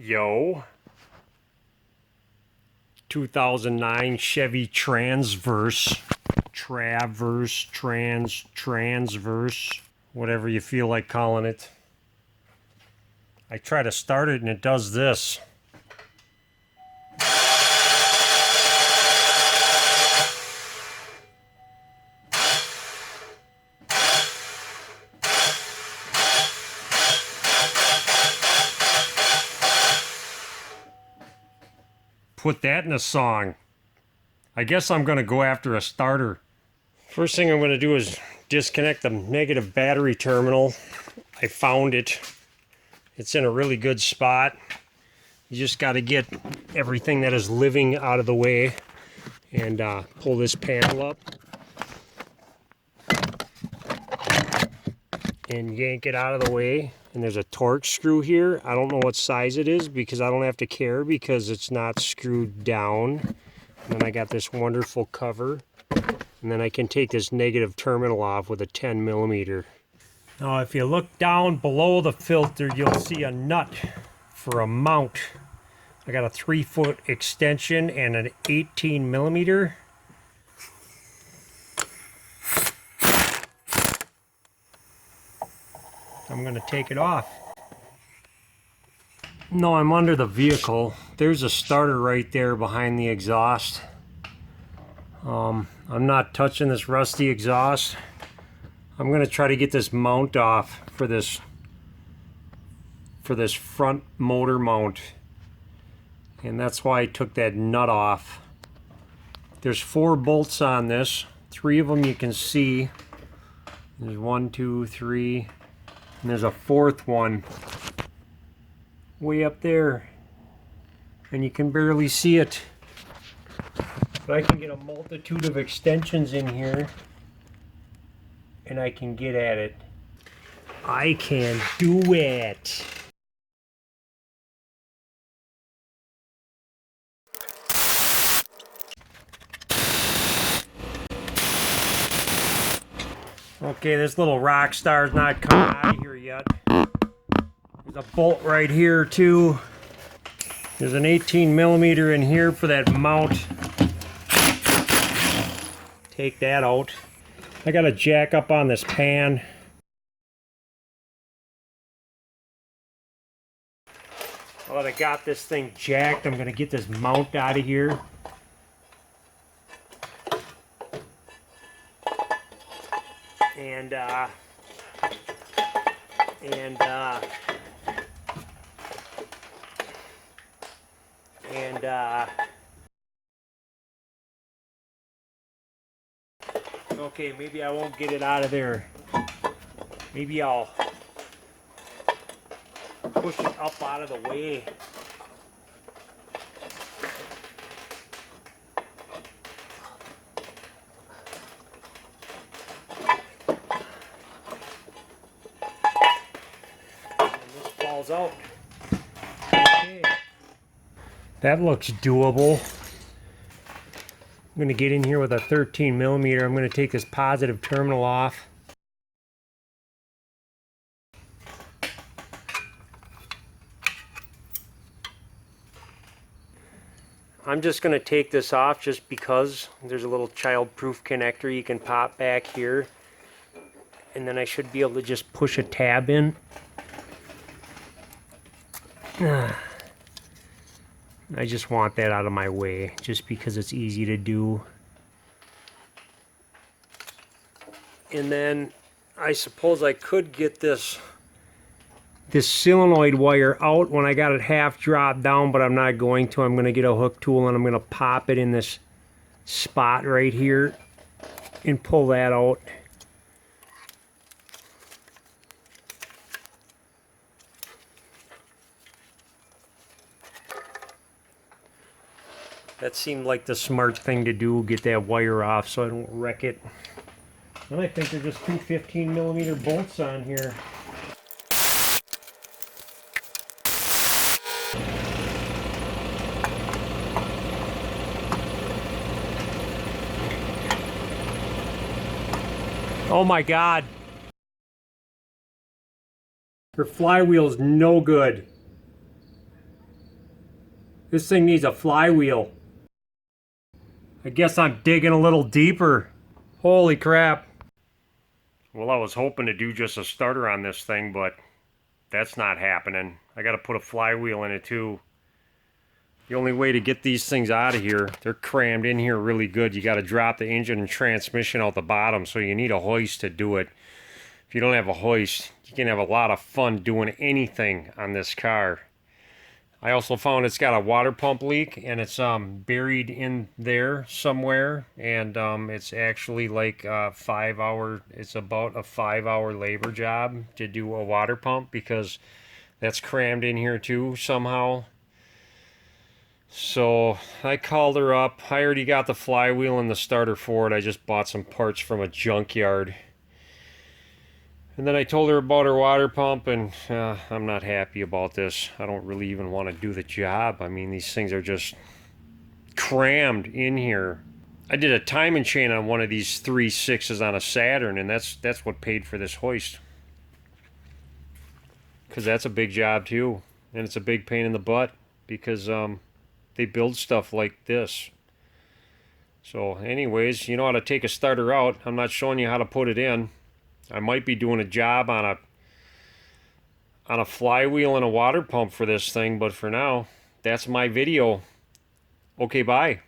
Yo, 2009 Chevy Traverse, Transverse, whatever you feel like calling it. I try to start it and it does this. Put that in a song. I guess I'm gonna go after a starter. First thing I'm gonna do is disconnect the negative battery terminal. I found it. It's in a really good spot. You just gotta get everything that is living out of the way and pull this panel up and yank it out of the way. And there's a torque screw here. I don't know what size it is because I don't have to care because it's not screwed down. And then I got this wonderful cover. And then I can take this negative terminal off with a 10 millimeter. Now if you look down below the filter, you'll see a nut for a mount. I got a 3-foot extension and an 18 millimeter. I'm gonna take it off. No, I'm under the vehicle. There's a starter right there behind the exhaust. I'm not touching this rusty exhaust. I'm gonna try to get this mount off for this front motor mount. And that's why I took that nut off. There's 4 bolts on this. 3 of them you can see. There's 1, 2, 3. And there's a 4th one way up there, and you can barely see it. But I can get a multitude of extensions in here, and I can get at it. I can do it. Okay, this little rock star's not coming out of here yet. There's a bolt right here too. There's an 18 millimeter in here for that mount. Take that out. I got a jack up on this pan. Well, I got this thing jacked. I'm gonna get this mount out of here. Okay, maybe I won't get it out of there. Maybe I'll push it up out of the way. Out. Okay. That looks doable. I'm going to get in here with a 13 millimeter. I'm going to take this positive terminal off. I'm just going to take this off just because there's a little child-proof connector you can pop back here. And then I should be able to just push a tab in. I just want that out of my way just because it's easy to do. And then I suppose I could get this solenoid wire out when I got it half dropped down, but I'm not going to. I'm going to get a hook tool and I'm going to pop it in this spot right here and pull that out. That seemed like the smart thing to do, get that wire off so I don't wreck it. And I think there's just 2 15 millimeter bolts on here. Oh my God. Her flywheel's no good. This thing needs a flywheel. I guess I'm digging a little deeper. Holy crap. Well, I was hoping to do just a starter on this thing, but that's not happening. I got to put a flywheel in it too. The only way to get these things out of here, they're crammed in here really good. You got to drop the engine and transmission out the bottom, so you need a hoist to do it. If you don't have a hoist, you can have a lot of fun doing anything on this car. I also found it's got a water pump leak, and it's buried in there somewhere, and it's actually like a 5 hour, it's about a 5 hour labor job to do a water pump, because that's crammed in here too somehow. So I called her up. I already got the flywheel and the starter for it. I just bought some parts from a junkyard. And then I told her about her water pump, and I'm not happy about this. I don't really even want to do the job. I mean, these things are just crammed in here. I did a timing chain on one of these 3.6s on a Saturn, and that's what paid for this hoist. Because that's a big job too, and it's a big pain in the butt, because they build stuff like this. So anyways, you know how to take a starter out. I'm not showing you how to put it in. I might be doing a job on a flywheel and a water pump for this thing, but for now, that's my video. Okay, bye.